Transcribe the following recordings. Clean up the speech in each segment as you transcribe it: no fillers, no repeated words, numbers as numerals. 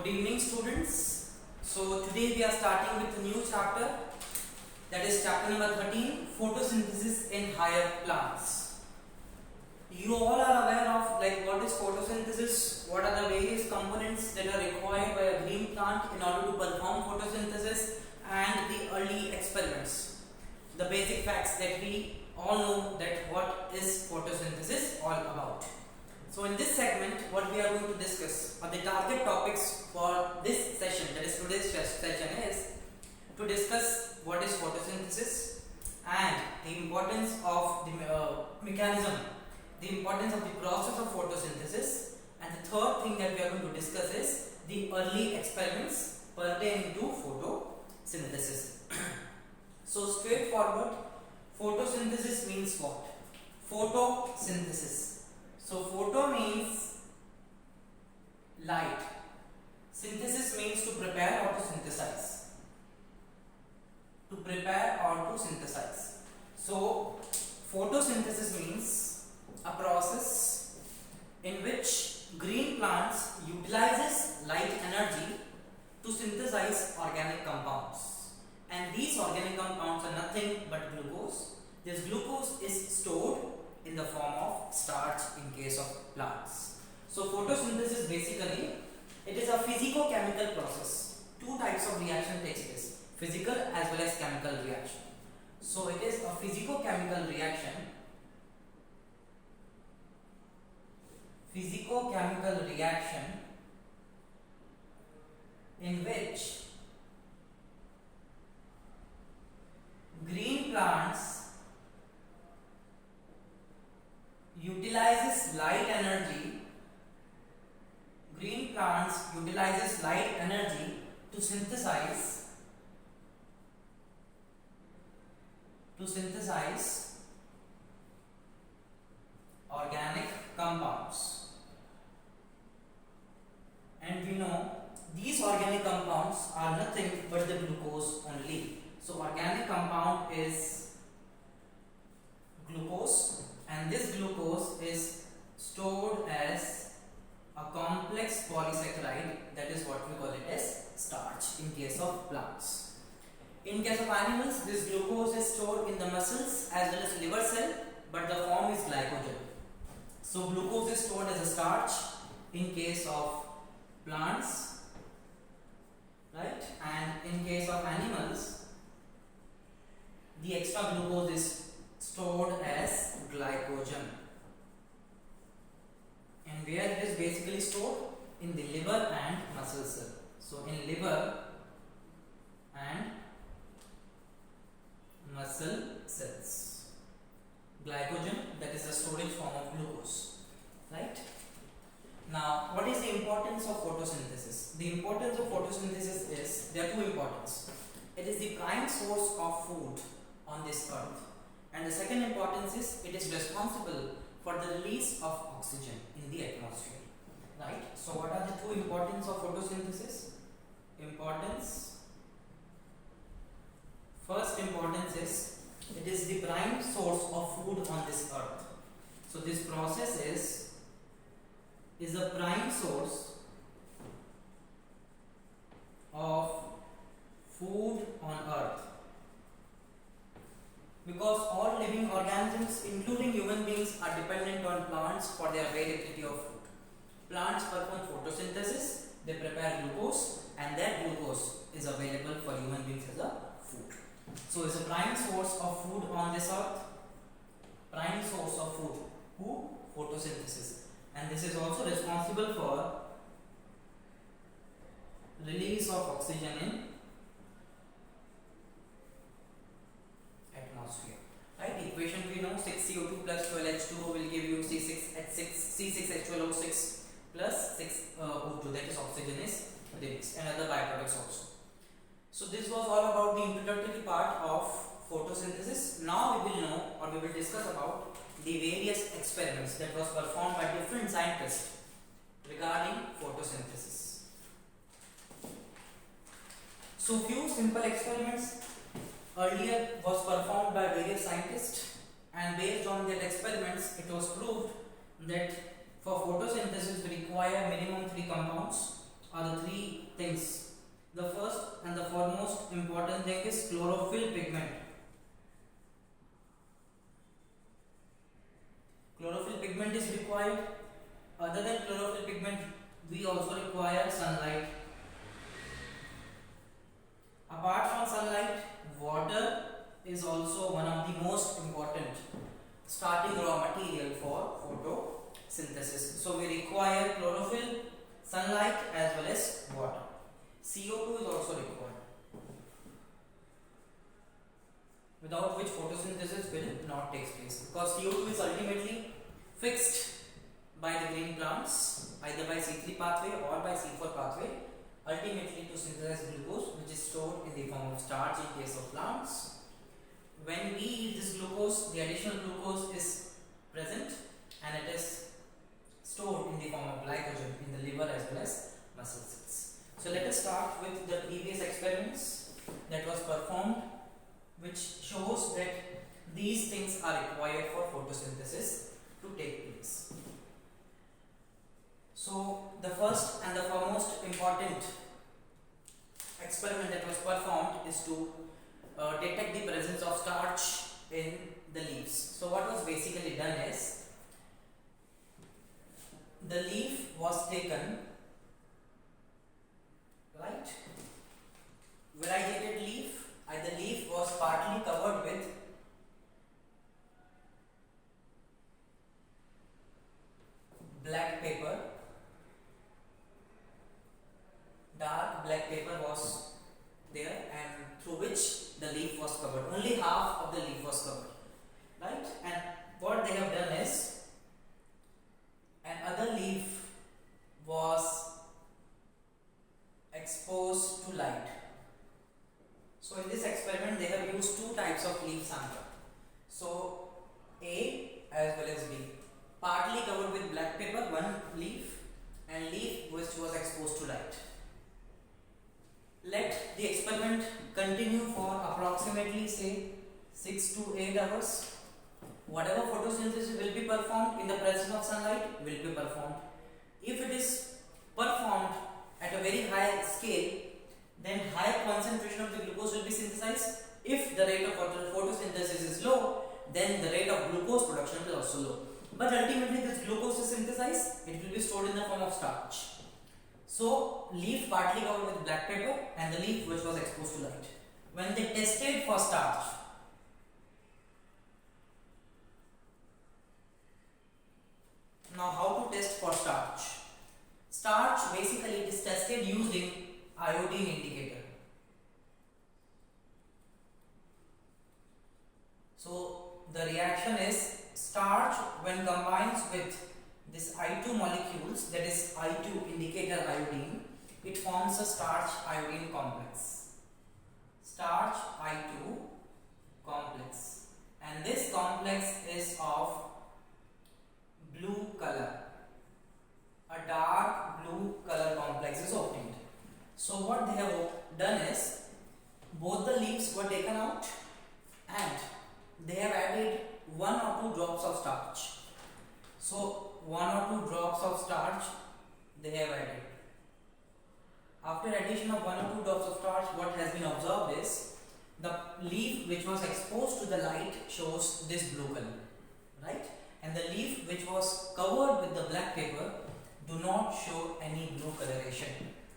Good evening, students. So today we are starting with a new chapter, that is chapter number 13, photosynthesis in higher plants. You all are aware of what is photosynthesis, what are the various components that are required by a green plant in order to perform photosynthesis, and the early experiments. The basic facts that we all know that what is photosynthesis all about. So in this segment, what we are going to discuss, or the target topics for this session, that is today's session, is to discuss what is photosynthesis and the importance of the mechanism, the importance of the process of photosynthesis, and the third thing that we are going to discuss is the early experiments pertaining to photosynthesis. So straightforward, photosynthesis means what? Photosynthesis. So photo means light. Synthesis means to prepare or to synthesize. To prepare or to synthesize. So photosynthesis means a process in which green plants utilizes light energy to synthesize organic compounds. And these organic compounds are nothing but glucose. This glucose is stored in the form of starch in case of plants. So photosynthesis basically, it is a physico-chemical process. Two types of reaction takes place, physical as well as chemical reaction. So it is a physico-chemical reaction, in which green plants utilizes light energy. Green plants utilizes light energy to synthesize organic compounds. And we know these organic compounds are nothing but the glucose only. So organic compound is glucose, and this glucose is stored as a complex polysaccharide, that is what we call it as starch in case of plants. In case of animals, this glucose is stored in the muscles as well as liver cell, but the form is glycogen. So glucose is stored as a starch in case of plants, right? And in case of animals, the extra glucose is stored as glycogen. And where it is basically stored? In the liver and muscle cell. So in liver and muscle cells, glycogen, that is the storage form of glucose, right? Now, what is the importance of photosynthesis? The importance of photosynthesis is, there are two importance. It is the prime source of food on this earth. And the second importance is, it is responsible for the release of oxygen in the atmosphere, right? So what are the two importance of photosynthesis? First importance is, it is the prime source of food on this earth. So this process is a prime source of food on earth, because all living organisms including human beings are dependent on plants for their availability of food. Plants perform photosynthesis, they prepare glucose, and that glucose is available for human beings as a food. So it's a prime source of food on this earth. Prime source of food. Who? Photosynthesis. And this is also responsible for release of oxygen in atmosphere. Right? Equation we know, 6CO2 plus 12H2O will give you C6H12O6 plus 6O2, that is oxygen is released, and other byproducts also. So this was all about the introductory part of photosynthesis. Now we will know, or we will discuss about the various experiments that was performed by different scientists regarding photosynthesis. So few simple experiments earlier was performed by various scientists, and based on their experiments it was proved that for photosynthesis we require minimum 3 compounds are the three things. The first and the foremost important thing is chlorophyll pigment. Chlorophyll pigment is required. Other than chlorophyll pigment, we also require sunlight. Apart from sunlight, water is also one of the most important starting raw material for photosynthesis. So we require chlorophyll, sunlight as well as water. CO2 is also required, without which photosynthesis will not take place, because CO2 is ultimately fixed by the green plants either by C3 pathway or by C4 pathway, ultimately to synthesize glucose, which is stored in the form of starch in case of plants. When we eat this glucose, the additional glucose is present and it is stored in the form of glycogen in the liver as well as muscle cells. So let us start with the previous experiments that was performed, which shows that these things are required for photosynthesis to take place. So the first and the foremost important experiment that was performed is to detect the presence of starch in the leaves. So what was basically done is, the leaf was taken, right, variegated leaf, and the leaf was partly covered with black paper. Dark black paper was there, and through which the leaf was covered. Only half of the leaf was covered, right? And what they have done is, another leaf was exposed to light. So in this experiment they have used two types of leaf sample. So A as well as B. Partly covered with black paper, one leaf, and leaf which was exposed to light. Let the experiment continue for approximately say 6 to 8 hours. Whatever photosynthesis will be performed in the presence of sunlight will be performed. If it is performed at a very high scale, then high concentration of the glucose will be synthesized. If the rate of photosynthesis is low, then the rate of glucose production will also low. But ultimately this glucose is synthesized, it will be stored in the form of starch. So leaf partly covered with black paper and the leaf which was exposed to light. When they tested for starch, now how to test for starch? Starch basically it is tested using iodine indicator. So the reaction is, starch when combines with this I2 molecules, that is I2 indicator iodine, it forms a starch iodine complex. Starch I2 complex, and this complex is of blue color. A dark blue color complex is obtained. So what they have done is, both the leaves were taken out and they have added 1 or 2 drops of starch. So 1 or 2 drops of starch they have added. After addition of 1 or 2 drops of starch, what has been observed is, the leaf which was exposed to the light shows this blue color, right? And the leaf which was covered with the black paper do not show any blue coloration.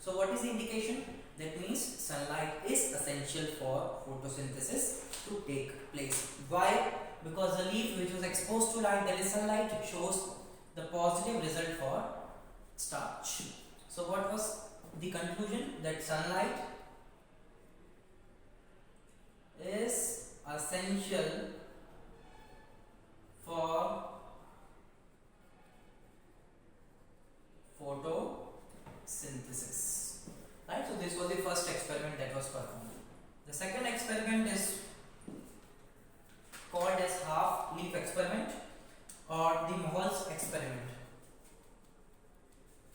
So what is the indication? That means sunlight is essential for photosynthesis to take place. Why? Because the leaf which was exposed to light, that is sunlight, shows the positive result for starch. So what was the conclusion? That sunlight is essential for photosynthesis, right? So this was the first experiment that was performed. The second experiment is called as half leaf experiment or the Mohl's experiment.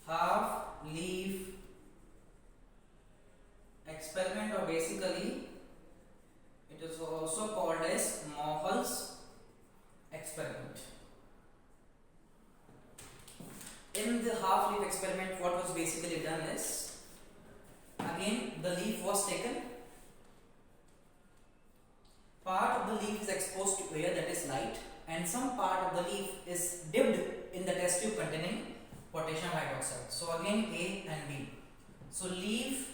Half leaf experiment, or basically it is also called as Mohl's experiment. In the half leaf experiment, what was basically done is, again the leaf was taken. Part of the leaf is exposed to air, that is light, and some part of the leaf is dipped in the test tube containing potassium hydroxide. So again A and B. So leaf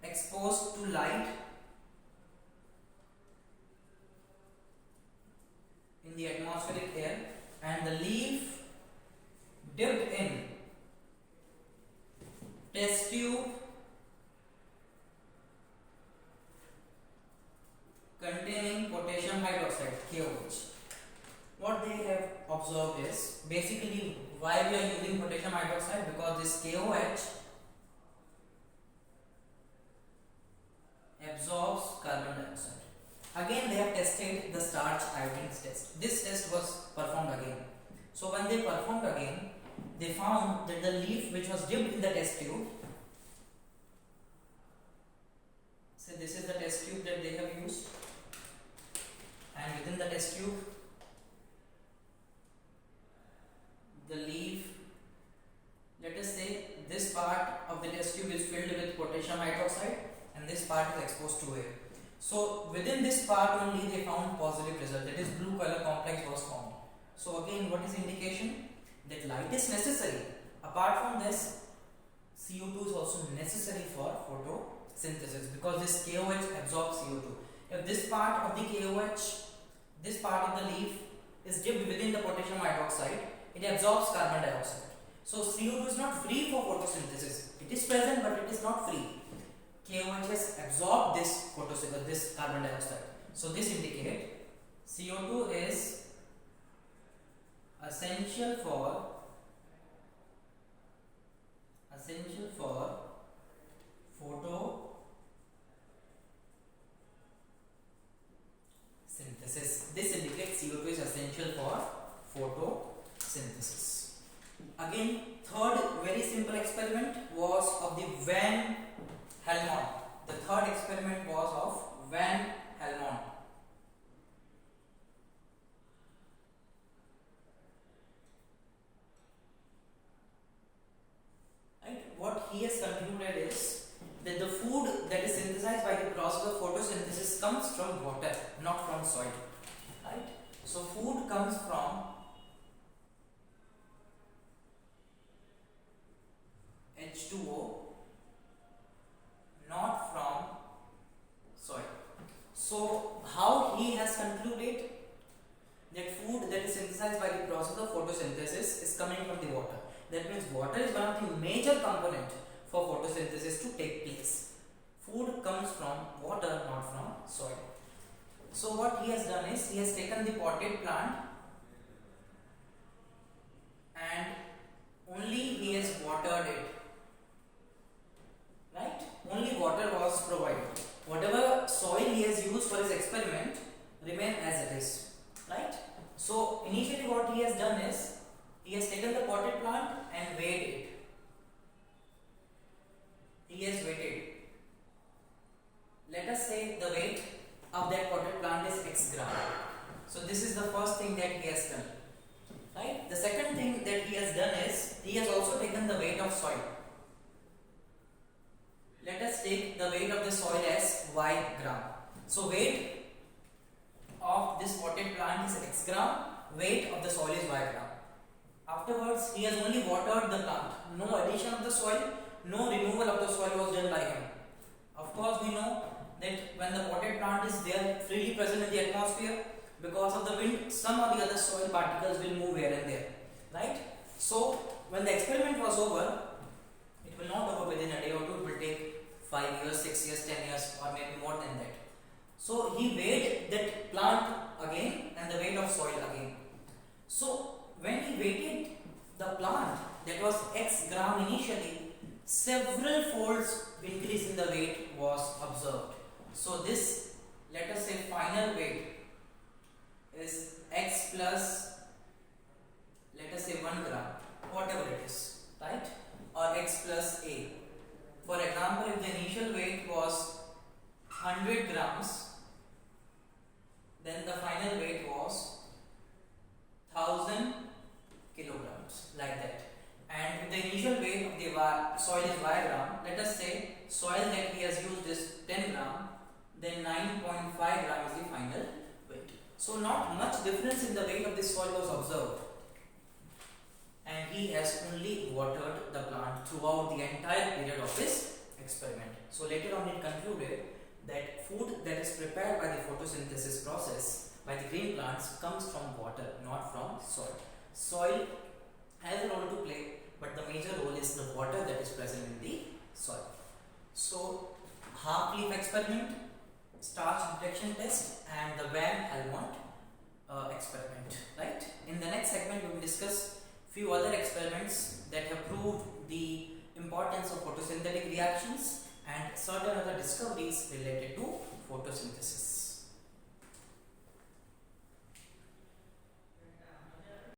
exposed to light in the atmospheric air, and the leaf dipped in test tube containing potassium hydroxide KOH. What they have observed is, basically why we are using potassium hydroxide, because this KOH absorbs carbon dioxide. Again they have tested the starch iodine test. This test was performed again. So when they performed again, they found that the leaf which was dipped in the test tube, so this is the test tube that they have used, and within the test tube the leaf, let us say this part of the test tube is filled with potassium hydroxide and this part is exposed to air. So within this part only they found positive result, that is blue color complex was formed. So again, what is indication? That light is necessary. Apart from this, CO2 is also necessary for photosynthesis, because this KOH absorbs CO2. If this part of the KOH, this part of the leaf is dipped within the potassium hydroxide, it absorbs carbon dioxide. So CO2 is not free for photosynthesis. It is present, but it is not free. KOH has absorbed this photosynthesis, this carbon dioxide. So this indicates CO2 is essential for photosynthesis. This indicates CO2 is essential for photosynthesis. Again, third very simple experiment was of the Van Helmont. The third experiment was of Van Helmont. What he has concluded is that the food that is synthesized by the process of photosynthesis comes from water, not from soil. Right? So food comes from H2O, not from soil. So how he has concluded that food that is synthesized by the process of photosynthesis is coming from the water. That means water is one of the major component for photosynthesis to take place. Food comes from water, not from soil. So what he has done is, he has taken the potted plant and only he has watered it. Right? Only water was provided. Whatever soil he has used for his experiment remain as it is. Right? So initially what he has done is, he has taken the potted plant and weighed it. He has weighted. Let us say the weight of that potted plant is X gram. So this is the first thing that he has done. Right? The second thing that he has done is, he has also taken the weight of soil. Let us take the weight of the soil as Y gram. So weight of this potted plant is X gram, weight of the soil is Y gram. Afterwards, he has only watered the plant. No addition of the soil, no removal of the soil was done by him. Of course, we know that when the potted plant is there freely present in the atmosphere, because of the wind, some or the other soil particles will move here and there. Right? So, when the experiment was over, it will not over within a day or two, it will take 5 years, 6 years, 10 years, or maybe more than that. So, he weighed that plant again and the weight of soil again. So, when he weighted the plant that was X gram initially, several folds increase in the weight was observed. So this, let us say, final weight is X plus, let us say 1 gram, whatever it is, right? Or X plus A. For example, if the initial weight was 100 grams, then the final weight was 1000 kilograms, like that. And if the initial weight of the soil is y-gram, let us say soil that he has used is 10 gram, then 9.5 gram is the final weight. So not much difference in the weight of the soil was observed, and he has only watered the plant throughout the entire period of his experiment. So later on it concluded that food that is prepared by the photosynthesis process by the green plants comes from water, not from soil. Soil has a role to play, but the major role is the water that is present in the soil. So half leaf experiment, starch detection test, and the Van Helmont experiment. Right. In the next segment, we will discuss few other experiments that have proved the importance of photosynthetic reactions and certain other discoveries related to photosynthesis.